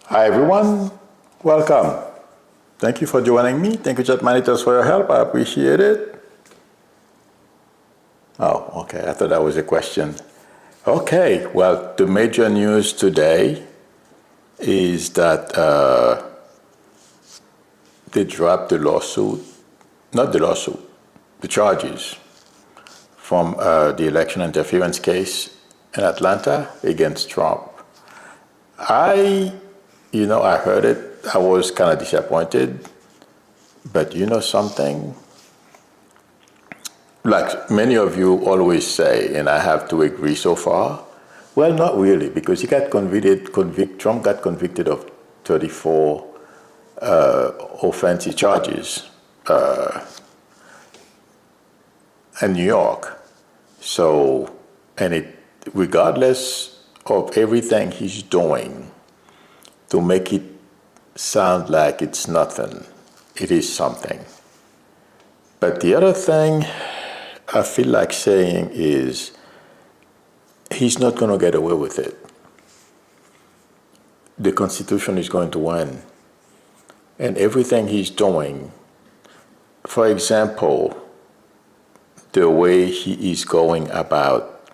Hi everyone, welcome. Thank you for joining me. Thank you, chat monitors, for your help. I appreciate it. Oh, okay. I thought that was a question. Okay. Well, the major news today is that they dropped the lawsuit, not the lawsuit, the charges from the election interference case in Atlanta against Trump. I heard it. I was kind of disappointed. But you know something? Like many of you always say, and I have to agree so far, well, not really, because Trump got convicted of 34 offensive charges in New York. So, regardless of everything he's doing to make it sound like it's nothing, it is something. But the other thing I feel like saying is he's not going to get away with it. The Constitution is going to win. And everything he's doing, for example, the way he is going about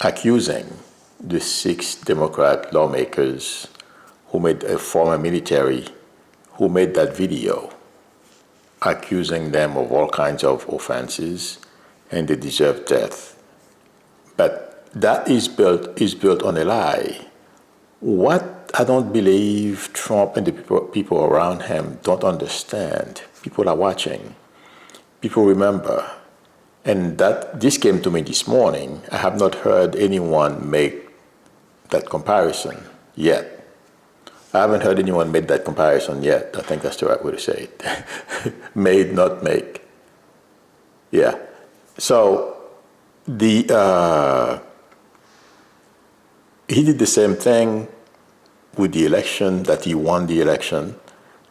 accusing the 6 Democrat lawmakers who made a former military who made that video, accusing them of all kinds of offenses, and they deserve death. But that is built on a lie. What I don't believe Trump and the people around him don't understand, people are watching, people remember, and that this came to me this morning. I have not heard anyone make that comparison yet. I haven't heard anyone make that comparison yet. I think that's the right way to say it. Made, not make. Yeah. So he did the same thing with the election, that he won the election.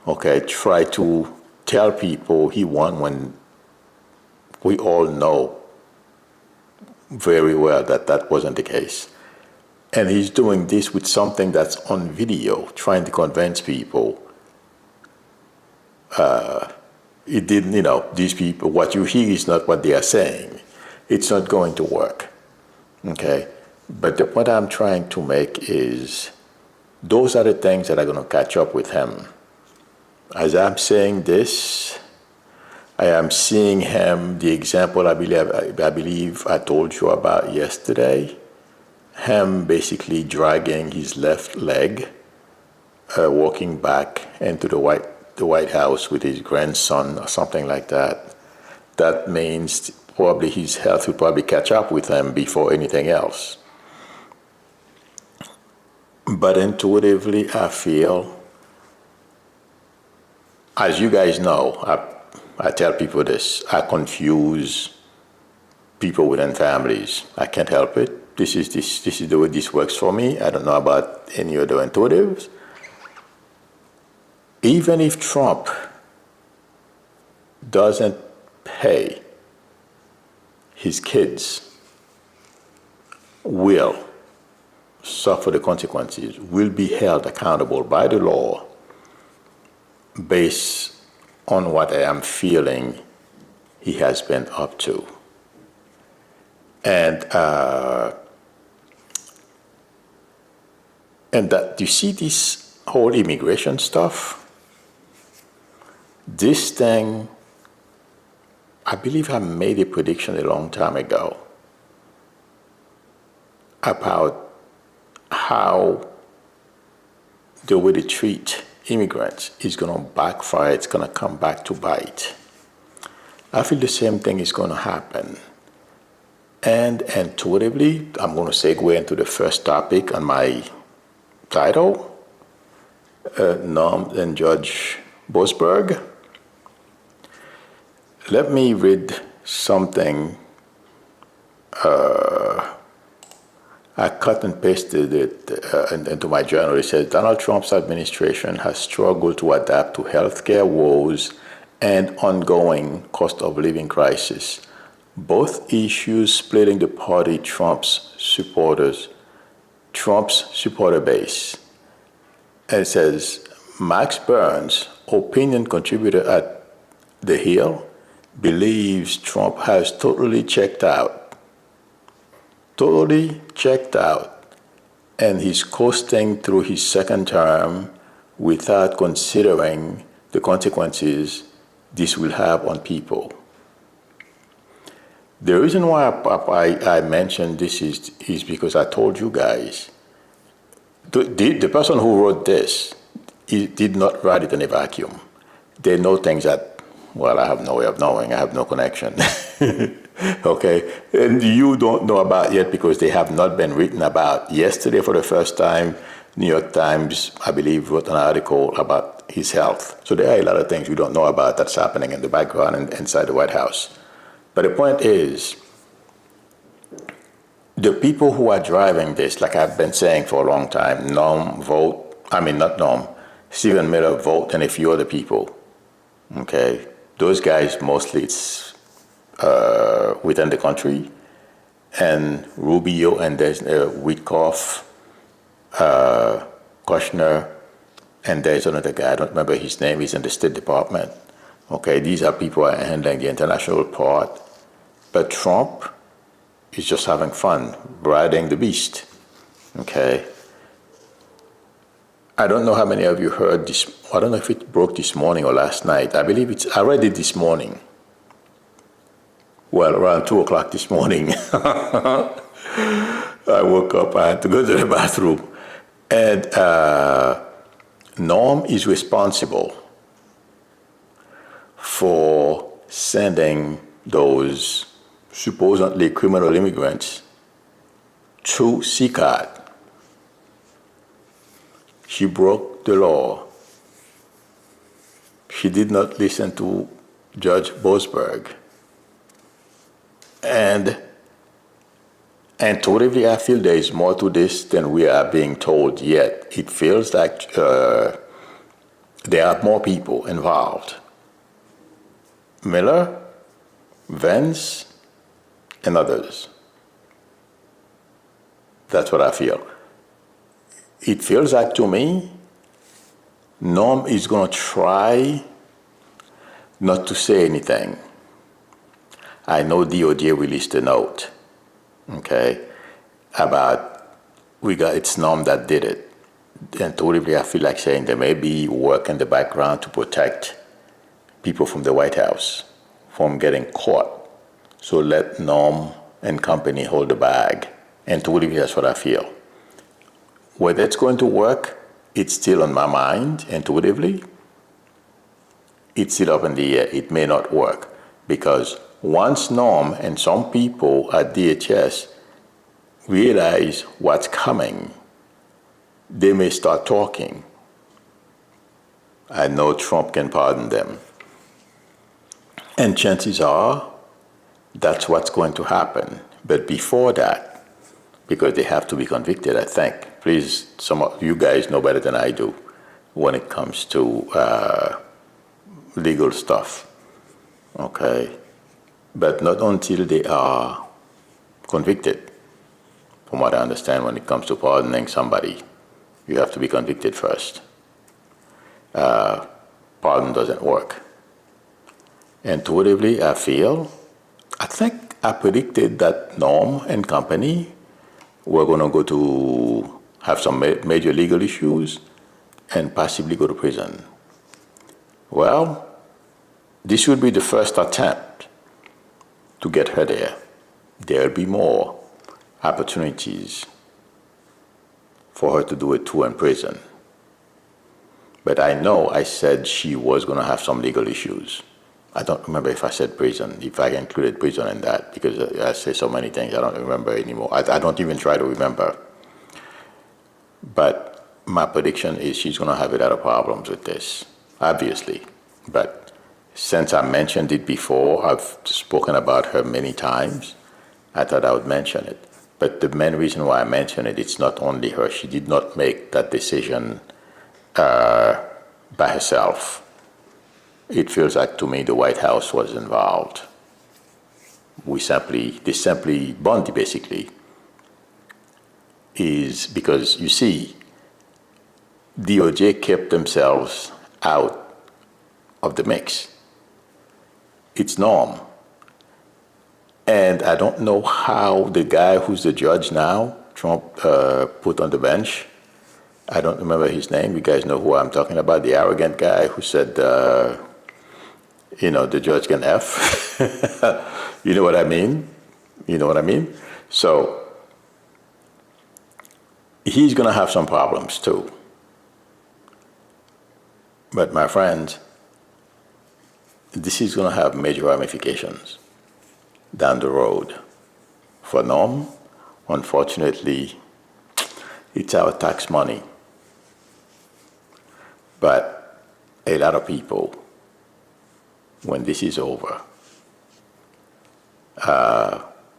Okay, try to tell people he won when we all know very well that that wasn't the case. And he's doing this with something that's on video, trying to convince people. It didn't, these people, what you hear is not what they are saying. It's not going to work. Okay? But the point I'm trying to make is those are the things that are going to catch up with him. As I'm saying this, I am seeing him, the example I believe I told you about yesterday, him basically dragging his left leg, walking back into the White House with his grandson or something like that. That means probably his health will probably catch up with him before anything else. But intuitively, I feel, as you guys know, I tell people this, I confuse people within families. I can't help it. This is the way this works for me. I don't know about any other intuitives. Even if Trump doesn't pay, his kids will suffer the consequences, will be held accountable by the law based on what I am feeling he has been up to. And that you see this whole immigration stuff, this thing, I believe I made a prediction a long time ago about how the way they treat immigrants is going to backfire. It's going to come back to bite. I feel the same thing is going to happen. And intuitively, I'm going to segue into the first topic on my title, Noam and Judge Boasberg. Let me read something. I cut and pasted it into my journal. It says, Donald Trump's administration has struggled to adapt to healthcare woes and ongoing cost of living crisis, both issues splitting the party Trump's supporter base. And it says, Max Burns, opinion contributor at The Hill, believes Trump has totally checked out. Totally checked out. And he's coasting through his second term without considering the consequences this will have on people. The reason why I mentioned this is because I told you guys, the person who wrote this, he did not write it in a vacuum. They know things that, well, I have no way of knowing. I have no connection. Okay? And you don't know about yet because they have not been written about. Yesterday, for the first time, New York Times, I believe, wrote an article about his health. So there are a lot of things we don't know about that's happening in the background and inside the White House. But the point is, the people who are driving this, like I've been saying for a long time, Noam, not Noam, Stephen Miller, Vogt, and a few other people, okay? Those guys, mostly it's within the country, and Rubio, and there's Witkoff, Kushner, and there's another guy, I don't remember his name, he's in the State Department. Okay, these are people who are handling the international part. But Trump is just having fun, riding the beast. Okay? I don't know how many of you heard this. I don't know if it broke this morning or last night. I read it this morning. Well, around 2 o'clock this morning. I woke up, I had to go to the bathroom. And Noam is responsible for sending those supposedly criminal immigrants to CCAT. She broke the law. She did not listen to Judge Boasberg. And intuitively, I feel there is more to this than we are being told yet. It feels like there are more people involved. Miller, Vance, and others. That's what I feel. It feels like to me, Noam is going to try not to say anything. I know DOJ released a note, okay, about it's Noam that did it. Intuitively, I feel like saying there may be work in the background to protect people from the White House from getting caught. So let Noam and company hold the bag. Intuitively, that's what I feel. Whether it's going to work, it's still on my mind, intuitively. It's still up in the air. It may not work. Because once Noam and some people at DHS realize what's coming, they may start talking. I know Trump can pardon them. And chances are, that's what's going to happen. But before that, because they have to be convicted, I think. Please, some of you guys know better than I do when it comes to legal stuff. Okay? But not until they are convicted. From what I understand, when it comes to pardoning somebody, you have to be convicted first. Pardon doesn't work. Intuitively, I think I predicted that Noam and company were going to go to have some major legal issues and possibly go to prison. Well, this would be the first attempt to get her there. There'll be more opportunities for her to do it too in prison. But I know I said she was going to have some legal issues. I don't remember if I said prison, if I included prison in that, because I say so many things, I don't remember anymore. I don't even try to remember. But my prediction is she's going to have a lot of problems with this, obviously. But since I mentioned it before, I've spoken about her many times, I thought I would mention it. But the main reason why I mention it, it's not only her. She did not make that decision by herself. It feels like to me the White House was involved. Bondi basically is because, you see, DOJ kept themselves out of the mix. It's Noam. And I don't know how the guy who's the judge now, Trump put on the bench, I don't remember his name. You guys know who I'm talking about, the arrogant guy who said, the judge can F. You know what I mean? You know what I mean? So he's going to have some problems too. But my friends, this is going to have major ramifications down the road. For Noam, unfortunately, it's our tax money. But a lot of people, when this is over,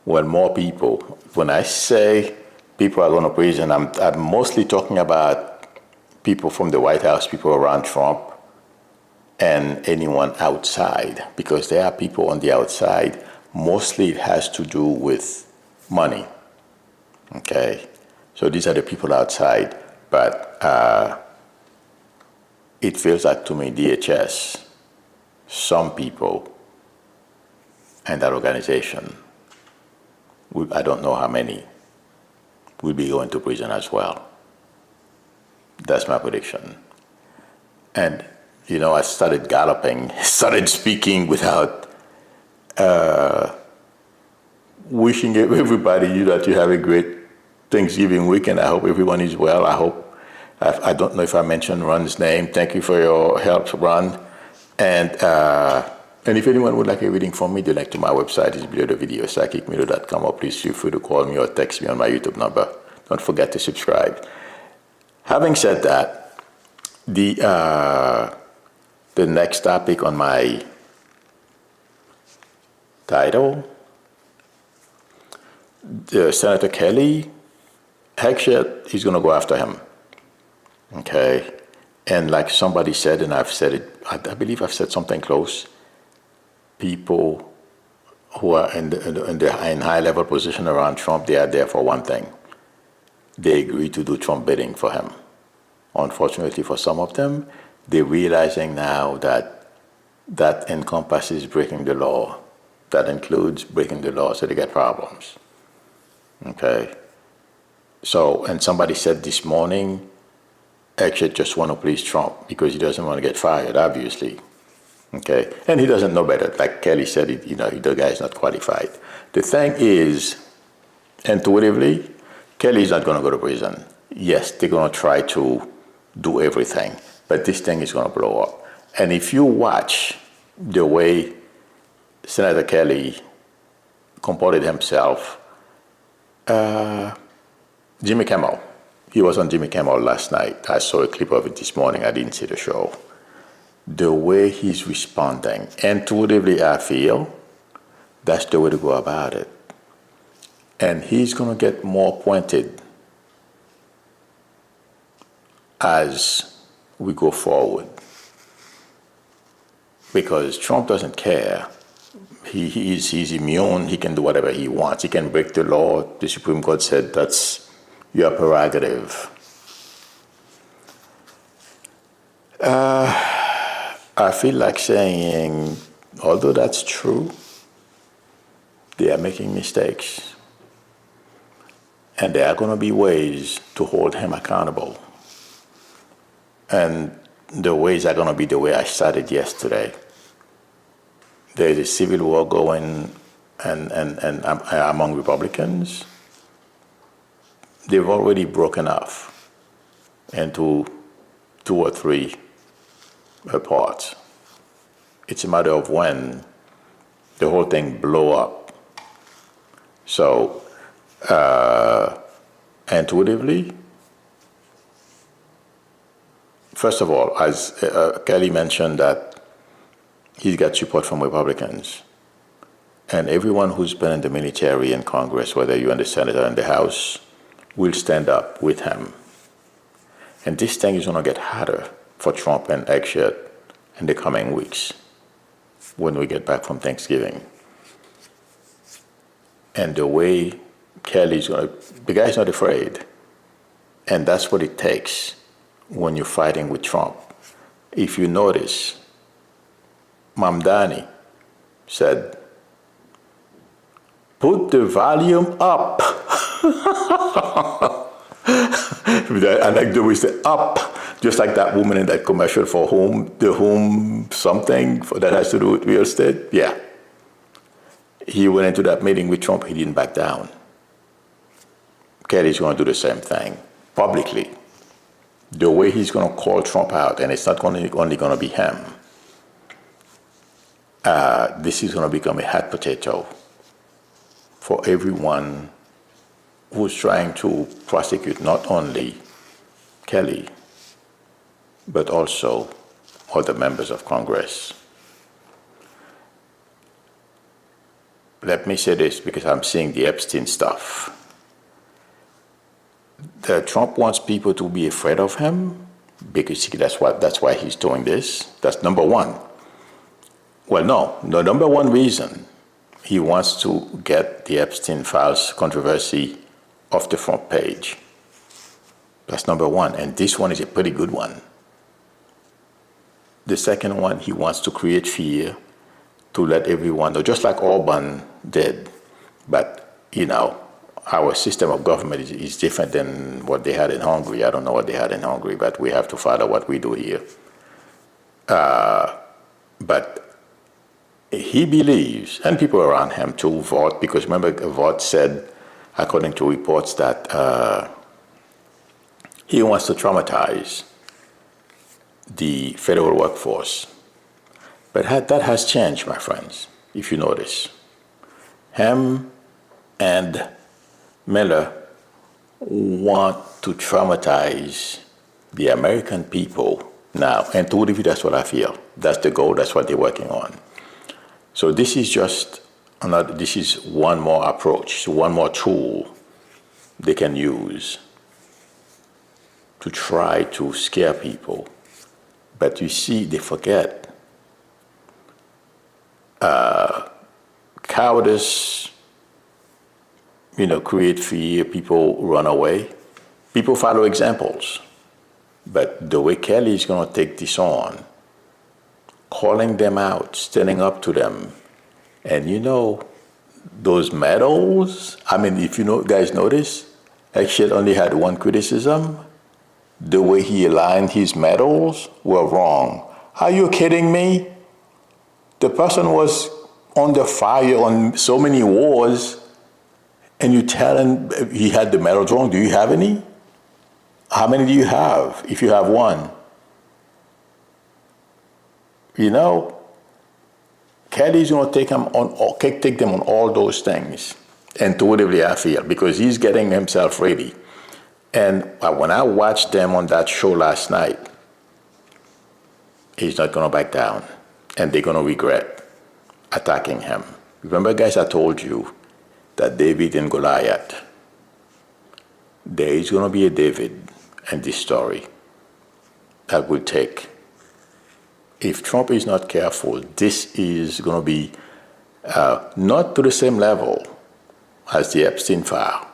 when I say people are going to prison, I'm mostly talking about people from the White House, people around Trump, and anyone outside, because there are people on the outside. Mostly it has to do with money. Okay? So these are the people outside, but it feels like to me, DHS, some people, and that organization, I don't know how many, will be going to prison as well. That's my prediction. And, I started galloping, started speaking without wishing everybody that you have a great Thanksgiving weekend. I hope everyone is well. I don't know if I mentioned Ron's name. Thank you for your help, Ron. And if anyone would like a reading from me, direct to my website. It's below the video, psychicmedia.com, or please feel free to call me or text me on my YouTube number. Don't forget to subscribe. Having said that, the next topic on my title, Senator Kelly, heckshit, he's going to go after him. Okay? And like somebody said, and I've said it, I believe I've said something close, people who are in high-level position around Trump, they are there for one thing. They agree to do Trump bidding for him. Unfortunately for some of them, they're realizing now that that encompasses breaking the law. That includes breaking the law, so they get problems. Okay? So, and somebody said this morning, actually just want to please Trump because he doesn't want to get fired, obviously. Okay? And he doesn't know better. Like Kelly said, the guy is not qualified. The thing is, intuitively, Kelly is not going to go to prison. Yes, they're going to try to do everything, but this thing is going to blow up. And if you watch the way Senator Kelly comported himself, Jimmy Kimmel, he was on Jimmy Kimmel last night. I saw a clip of it this morning. I didn't see the show. The way he's responding, intuitively I feel that's the way to go about it. And he's going to get more pointed as we go forward. Because Trump doesn't care. He's immune. He can do whatever he wants. He can break the law. The Supreme Court said that's your prerogative. I feel like saying, although that's true, they are making mistakes. And there are going to be ways to hold him accountable. And the ways are going to be the way I started yesterday. There is a civil war going and among Republicans. They've already broken off into 2 or 3 parts. It's a matter of when the whole thing blow up. So, intuitively, first of all, as Kelly mentioned, that he's got support from Republicans. And everyone who's been in the military and Congress, whether you're in the Senate or in the House, will stand up with him. And this thing is going to get harder for Trump and Exit in the coming weeks when we get back from Thanksgiving. And the way Kelly's going to, the guy's not afraid. And that's what it takes when you're fighting with Trump. If you notice, Mamdani said, put the volume up. I like the way he said up, just like that woman in that commercial for home something that has to do with real estate. Yeah. He went into that meeting with Trump, he didn't back down. Kelly's going to do the same thing publicly. The way he's going to call Trump out, and it's not only going to be him, this is going to become a hot potato for everyone who's trying to prosecute not only Kelly, but also other members of Congress. Let me say this because I'm seeing the Epstein stuff. Trump wants people to be afraid of him because that's why he's doing this. That's number one. Well, no, the number one reason he wants to get the Epstein files controversy off the front page. That's number one, and this one is a pretty good one. The second one, he wants to create fear to let everyone know, just like Orban did. But, our system of government is different than what they had in Hungary. I don't know what they had in Hungary, but we have to follow what we do here. But he believes, and people around him too, Vought, because remember, Vought said, according to reports, that he wants to traumatize the federal workforce. But that has changed, my friends, if you notice. Him and Miller want to traumatize the American people now. And intuitively, that's what I feel. That's the goal. That's what they're working on. So this is just another, this is one more approach, one more tool they can use to try to scare people. But you see, they forget cowardice, create fear, people run away. People follow examples. But the way Kelly is going to take this on, calling them out, standing up to them, and those medals, if guys notice, actually only had one criticism. The way he aligned his medals were wrong. Are you kidding me? The person was under fire on so many wars, and you tell him he had the medals wrong. Do you have any? How many do you have if you have one? Kelly's going to take them on all those things, intuitively, I feel, because he's getting himself ready. And when I watched them on that show last night, he's not going to back down, and they're going to regret attacking him. Remember, guys, I told you that David and Goliath, there is going to be a David in this story that will take. If Trump is not careful, this is going to be not to the same level as the Epstein file,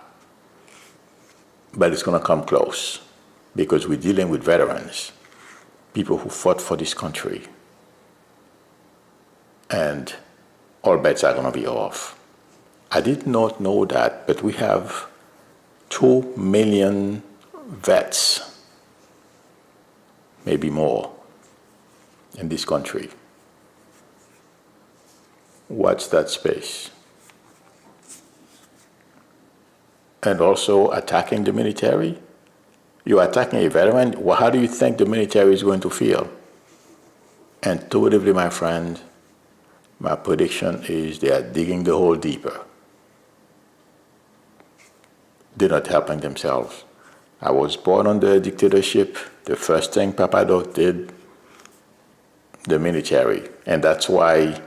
but it's going to come close because we're dealing with veterans, people who fought for this country, and all bets are going to be off. I did not know that, but we have 2 million vets, maybe more, in this country. Watch that space. And also attacking the military. You're attacking a veteran. Well, how do you think the military is going to feel? Intuitively, my friend, my prediction is they are digging the hole deeper. They're not helping themselves. I was born under a dictatorship. The first thing Papa Doc did, the military. And that's why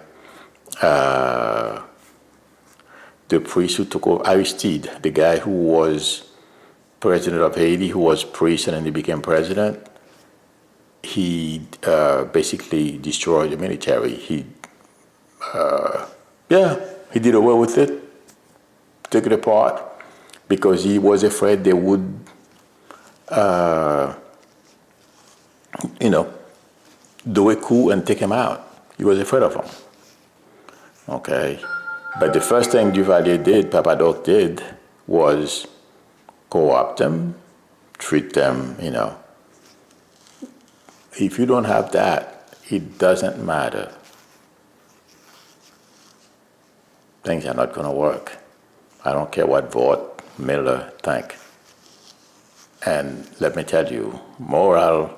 the priest who took over, Aristide, the guy who was president of Haiti, who was priest and then he became president, he basically destroyed the military. He did away with it, took it apart, because he was afraid they would do a coup and take him out. He was afraid of him. Okay? But the first thing Duvalier did, Papadoc did, was co-opt them, treat them, If you don't have that, it doesn't matter. Things are not going to work. I don't care what Vought, Miller think. And let me tell you, morale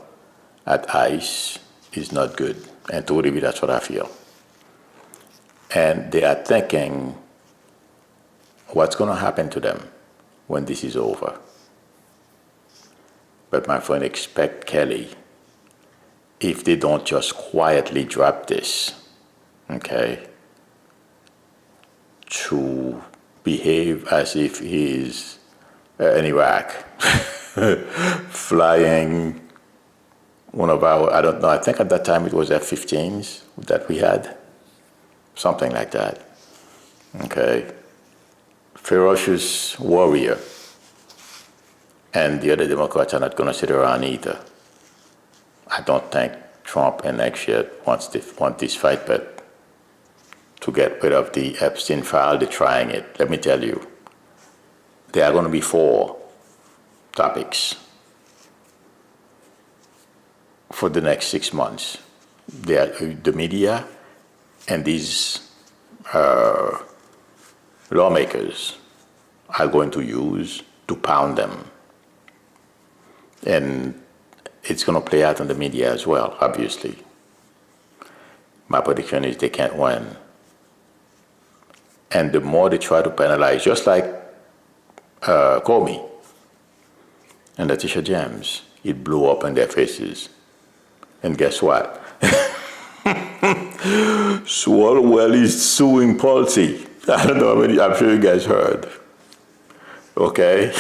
at ICE is not good. And to really, that's what I feel. And they are thinking what's going to happen to them when this is over. But my friend, expect Kelly, if they don't just quietly drop this, okay, to behave as if he's in Iraq, flying one of our, I don't know, I think at that time it was F-15s that we had, something like that, okay, ferocious warrior. And the other Democrats are not going to sit around either. I don't think Trump and next year want this fight, but to get rid of the Epstein file, they're trying it. Let me tell you, there are going to be 4 topics for the next 6 months. The media and these lawmakers are going to use to pound them. And it's going to play out in the media as well, obviously. My prediction is they can't win. And the more they try to penalize, just like Comey and Letitia James, it blew up in their faces. And guess what? Swalwell is suing Palsy. I don't know how many, I'm sure you guys heard. Okay?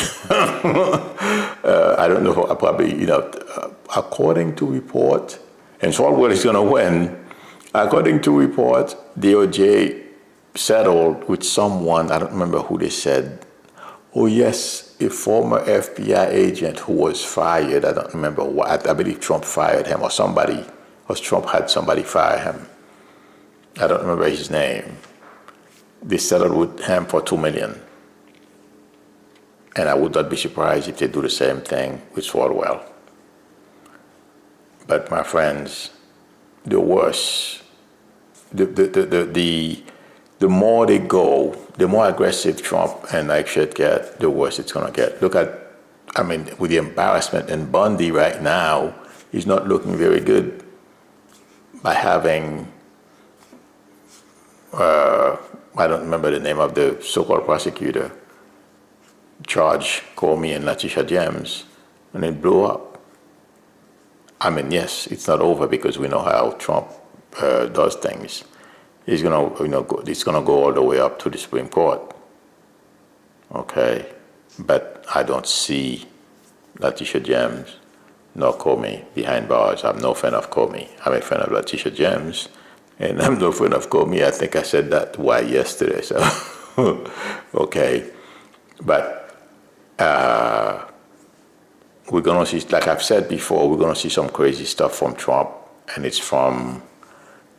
I don't know, probably, according to report, and Swalwell is going to win. According to report, DOJ settled with someone, I don't remember who they said. Oh, yes, a former FBI agent who was fired. I don't remember what. I believe Trump fired him or somebody, or Trump had somebody fire him. I don't remember his name. They settled with him for $2 million. And I would not be surprised if they do the same thing with Swalwell. But my friends, the worse, the more they go, the more aggressive Trump and Ike should get, the worse it's going to get. Look at, with the embarrassment in Bundy right now, he's not looking very good by having, I don't remember the name of the so-called prosecutor, charge Comey and Letitia James, and it blew up. Yes, it's not over because we know how Trump does things. He's gonna, it's gonna go all the way up to the Supreme Court. Okay, but I don't see Letitia James nor Comey behind bars. I'm no fan of Comey. I'm a fan of Letitia James, and I'm no fan of Comey. I think I said that yesterday. So, okay, but. We're going to see, like I've said before, we're going to see some crazy stuff from Trump, and it's from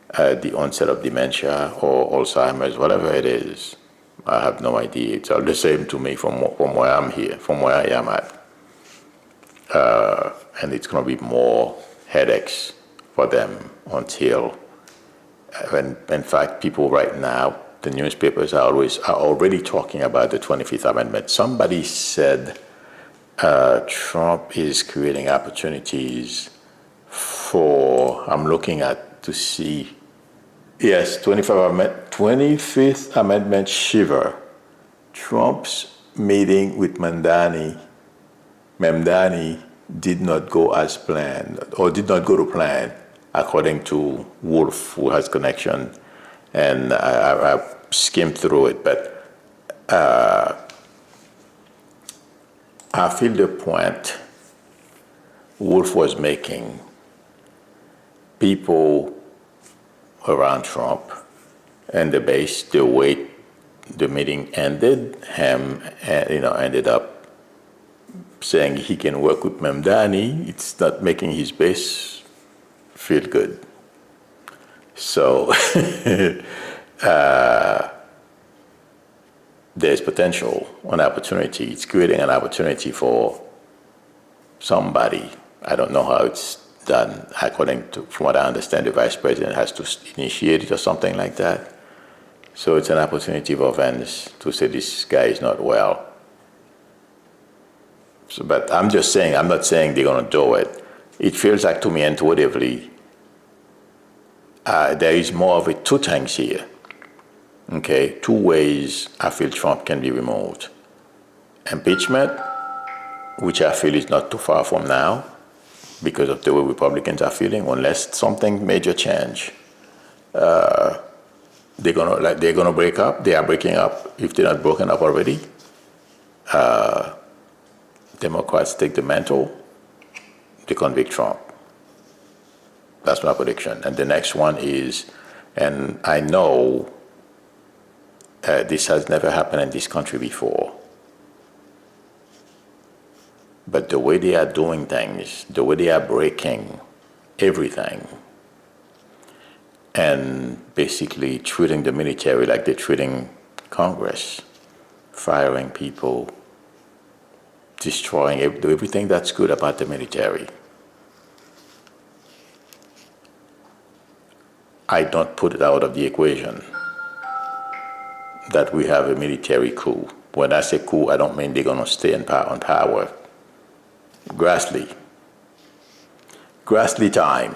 the onset of dementia or Alzheimer's, whatever it is. I have no idea. It's all the same to me from where I'm here, from where I am at. And it's going to be more headaches for them until, in fact, people right now, the newspapers are already talking about the 25th Amendment. Somebody said Trump is creating opportunities for, I'm looking at to see, yes, 25th Amendment shiver. Trump's meeting with Mamdani did not go as planned, or did not go to plan, according to Wolf, who has connection. And I skimmed through it, but I feel the point Wolf was making. People around Trump and the base, the way the meeting ended, him, ended up saying he can work with Mamdani. It's not making his base feel good. So there's potential, an opportunity. It's creating an opportunity for somebody. I don't know how it's done. According to, from what I understand, the vice president has to initiate it or something like that. So it's an opportunity for Vance to say this guy is not well. So, but I'm just saying, I'm not saying they're going to do it. It feels like to me intuitively, there is more of two things here. Okay, two ways I feel Trump can be removed. Impeachment, which I feel is not too far from now because of the way Republicans are feeling, unless something major change. They're gonna break up. They are breaking up if they're not broken up already. Democrats take the mantle. They convict Trump. That's my prediction. And the next one is, and I know this has never happened in this country before, but the way they are doing things, the way they are breaking everything, and basically treating the military like they're treating Congress, firing people, destroying everything that's good about the military. I don't put it out of the equation that we have a military coup. When I say coup, I don't mean they're going to stay on power. Grassley time.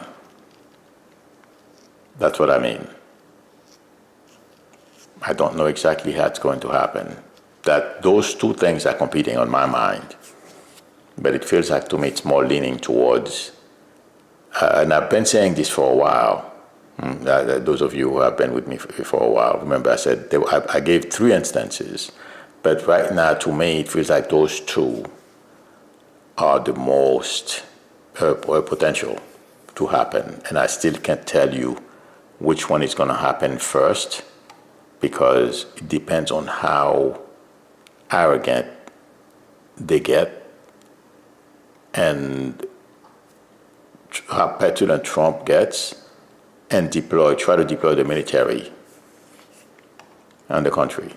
That's what I mean. I don't know exactly how it's going to happen. That those two things are competing on my mind. But it feels like to me it's more leaning towards, and I've been saying this for a while. Those of you who have been with me for a while, remember I said I gave 3 instances. But right now, to me, it feels like those two are the most potential to happen. And I still can't tell you which one is going to happen first, because it depends on how arrogant they get and how petulant Trump gets and try to deploy the military on the country.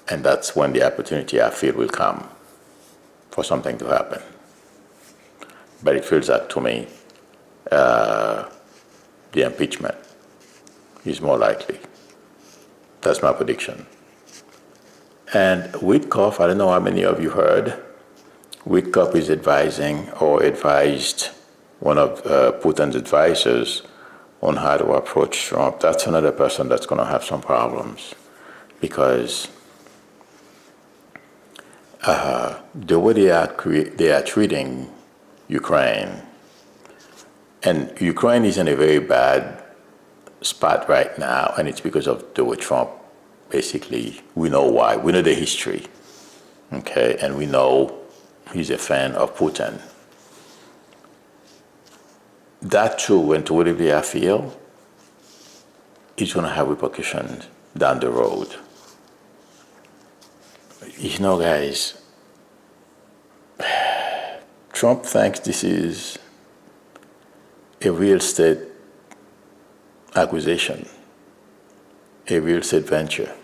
And that's when the opportunity, I feel, will come for something to happen. But it feels like to me the impeachment is more likely. That's my prediction. And Witkoff, I don't know how many of you heard, Witkoff is advising or advised one of Putin's advisors on how to approach Trump. That's another person that's going to have some problems, because the way they are treating Ukraine, and Ukraine is in a very bad spot right now, and it's because of the way Trump, basically, we know why. We know the history, okay, and we know he's a fan of Putin. That too, intuitively, I feel, is going to have repercussions down the road. You know, guys, Trump thinks this is a real estate acquisition, a real estate venture.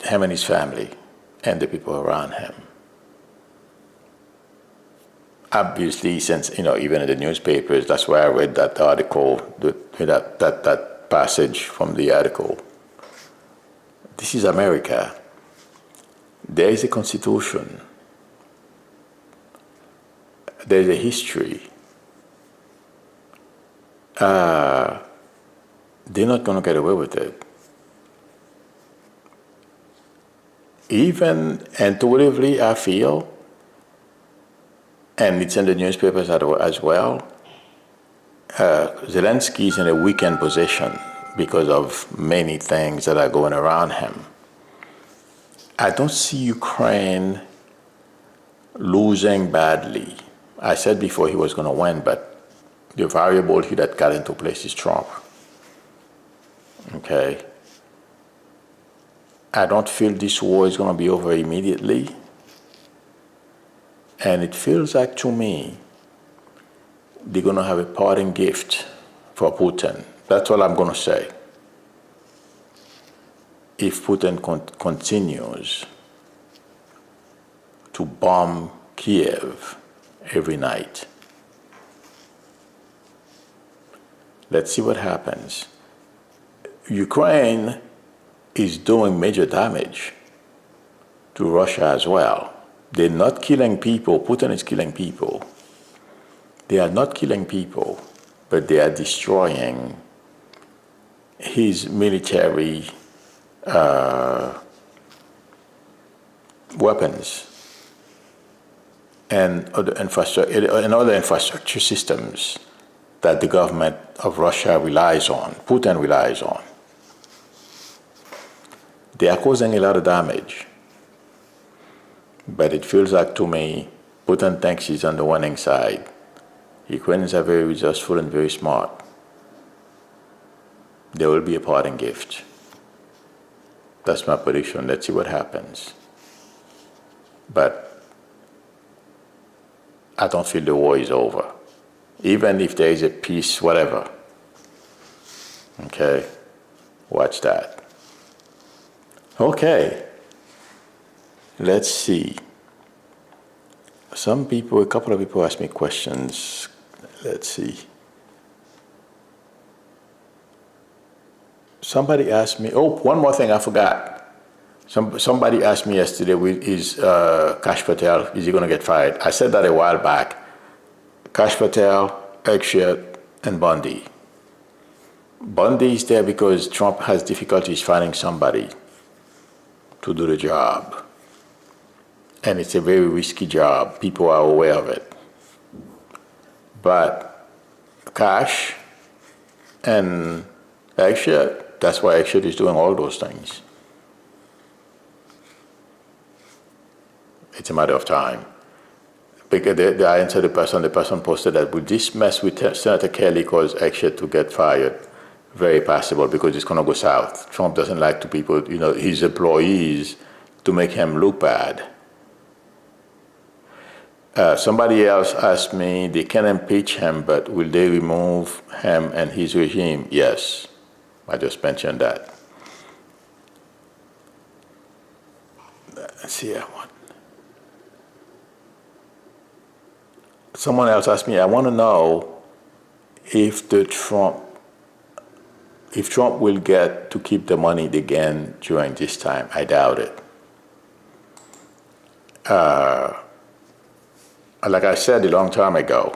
Him and his family and the people around him. Obviously, since, even in the newspapers, that's why I read that article, that passage from the article. This is America. There is a constitution. There's a history. They're not going to get away with it. Even intuitively, I feel, and it's in the newspapers as well, Zelensky is in a weakened position because of many things that are going around him. I don't see Ukraine losing badly. I said before he was going to win, but the variable here that got into place is Trump. Okay? I don't feel this war is going to be over immediately. And it feels like to me, they're going to have a parting gift for Putin. That's all I'm going to say. If Putin continues to bomb Kiev every night, let's see what happens. Ukraine is doing major damage to Russia as well. They're not killing people. Putin is killing people. They are not killing people, but they are destroying his military weapons and other infrastructure systems that the government of Russia relies on, Putin relies on. They are causing a lot of damage. But it feels like to me, Putin thinks he's on the winning side. Ukrainians are very resourceful and very smart. There will be a parting gift. That's my prediction. Let's see what happens. But I don't feel the war is over. Even if there is a peace, whatever. Okay? Watch that. Okay. Let's see. A couple of people asked me questions. Let's see. Somebody asked me, one more thing I forgot. Somebody asked me yesterday, is Kash Patel, is he going to get fired? I said that a while back. Kash Patel, Eggshirt, and Bundy. Bundy is there because Trump has difficulties finding somebody to do the job. And it's a very risky job. People are aware of it. But Kash and Eggshirt, that's why Eggshirt is doing all those things. It's a matter of time. Because I answered the person posted that, will this mess with Senator Kelly cause Eggshirt to get fired? Very possible, because it's going to go south. Trump doesn't like to people, his employees, to make him look bad. Somebody else asked me, they can impeach him, but will they remove him and his regime? Yes, I just mentioned that. Let's see, someone else asked me, I want to know if Trump will get to keep the money again during this time. I doubt it. Like I said a long time ago,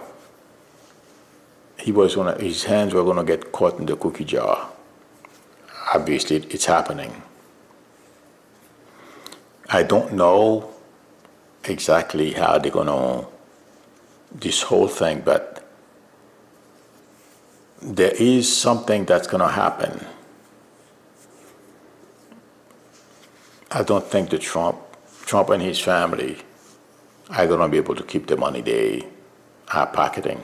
his hands were going to get caught in the cookie jar. Obviously, it's happening. I don't know exactly how they're going to this whole thing, but there is something that's going to happen. I don't think that Trump and his family are going to be able to keep the money they are pocketing.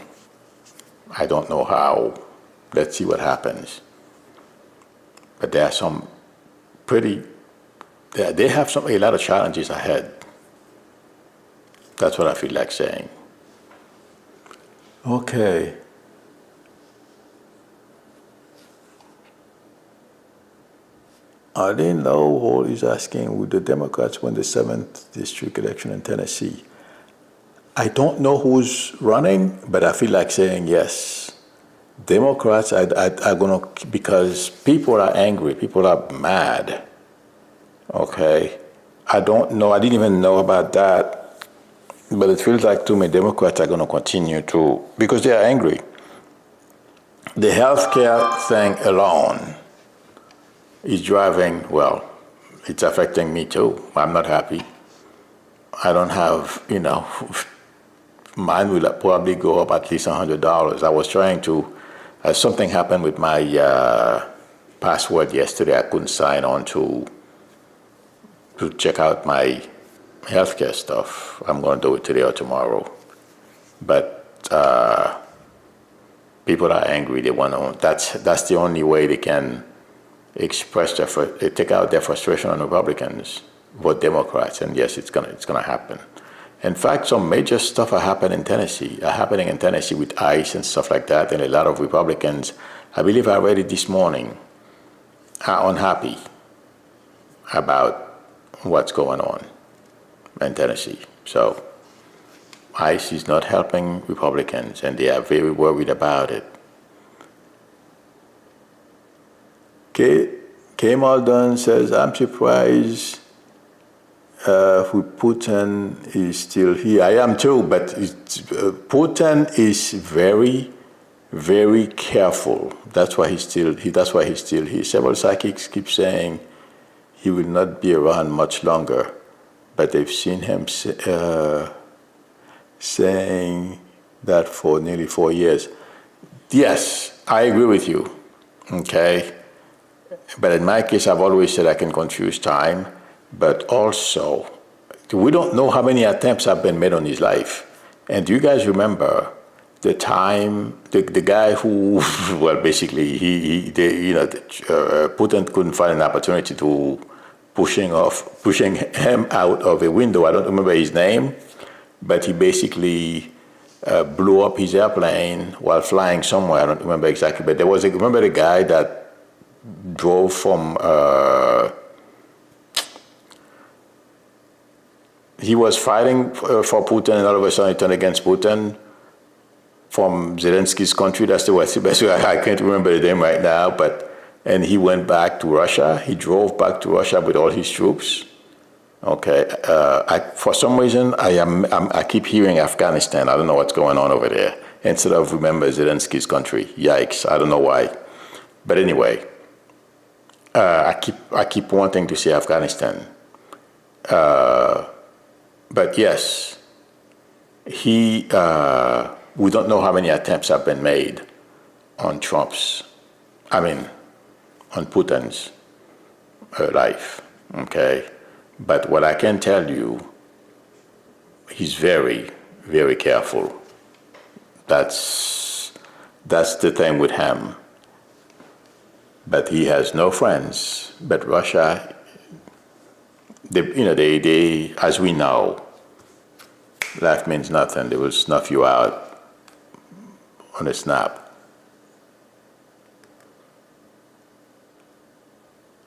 I don't know how. Let's see what happens. But there are some they have a lot of challenges ahead. That's what I feel like saying. Okay. I didn't know who is asking, would the Democrats win the 7th district election in Tennessee? I don't know who's running, but I feel like saying yes. Democrats are going to, because people are angry, people are mad. Okay. I don't know, I didn't even know about that, but it feels like to me Democrats are going to continue to, because they are angry. The healthcare thing alone is driving, well, it's affecting me too. I'm not happy. I don't have, mine will probably go up at least $100. I was trying to, something happened with my password yesterday. I couldn't sign on to check out my healthcare stuff. I'm going to do it today or tomorrow. But people are angry. They want to, that's the only way they can express take out their frustration on Republicans, vote Democrats, and yes, it's gonna happen. In fact, some major stuff are happening in Tennessee with ICE and stuff like that. And a lot of Republicans, I believe I read it this morning, are unhappy about what's going on in Tennessee. So ICE is not helping Republicans, and they are very worried about it. K. Maldon says, I'm surprised Putin is still here. I am too, but Putin is very, very careful. That's why he's still here. Several psychics keep saying he will not be around much longer, but they've seen him saying that for nearly 4 years. Yes, I agree with you. Okay. But in my case, I've always said I can confuse time, but also we don't know how many attempts have been made on his life. And do you guys remember the time, the guy who, well, basically, Putin couldn't find an opportunity to pushing him out of a window. I don't remember his name, but he basically blew up his airplane while flying somewhere. I don't remember exactly, but remember the guy that drove from, he was fighting for Putin, and all of a sudden he turned against Putin from Zelensky's country. That's the best way. I can't remember the name right now, and he went back to Russia. He drove back to Russia with all his troops. Okay, for some reason I keep hearing Afghanistan. I don't know what's going on over there. Instead of remember Zelensky's country. Yikes! I don't know why, but anyway. I keep wanting to say Afghanistan, but yes, we don't know how many attempts have been made on on Putin's life. Okay, but what I can tell you, he's very, very careful. That's the thing with him. But he has no friends. But Russia, they as we know, life means nothing. They will snuff you out on a snap.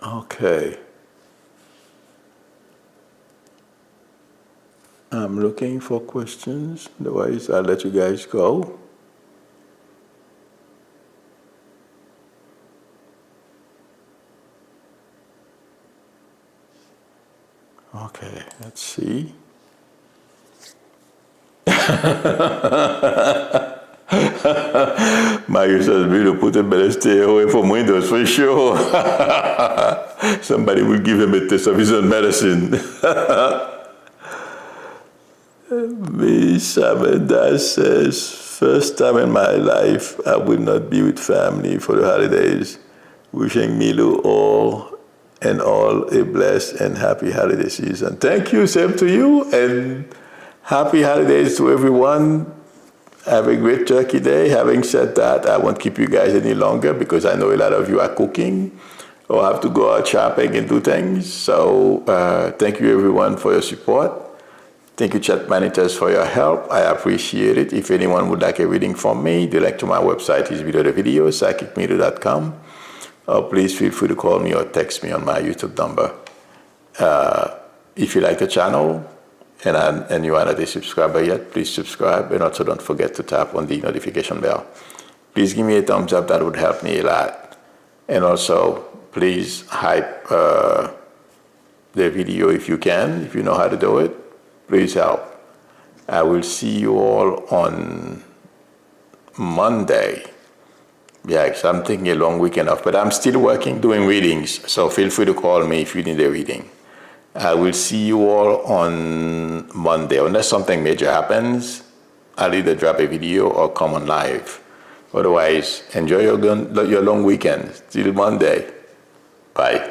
Okay. I'm looking for questions. Otherwise, I'll let you guys go. Okay, let's see. Mario says, Bill Putin better stay away from windows for sure. Somebody will give him a test of his own medicine. Miss Amanda says, first time in my life I will not be with family for the holidays. Wishing Milu all a blessed and happy holiday season. Thank you, same to you, and happy holidays to everyone. Have a great turkey day. Having said that, I won't keep you guys any longer because I know a lot of you are cooking or have to go out shopping and do things. So thank you everyone for your support. Thank you, chat managers, for your help. I appreciate it. If anyone would like a reading from me, the link to my website is below the video, psychicmedia.com. Please feel free to call me or text me on my YouTube number. If you like the channel and you are not a subscriber yet, please subscribe, and also don't forget to tap on the notification bell. Please give me a thumbs up. That would help me a lot. And also, please hype the video if you can, if you know how to do it. Please help. I will see you all on Monday. Yeah, I'm taking a long weekend off, but I'm still working, doing readings, so feel free to call me if you need a reading. I will see you all on Monday. Unless something major happens, I'll either drop a video or come on live. Otherwise, enjoy your long weekend. Till Monday. Bye.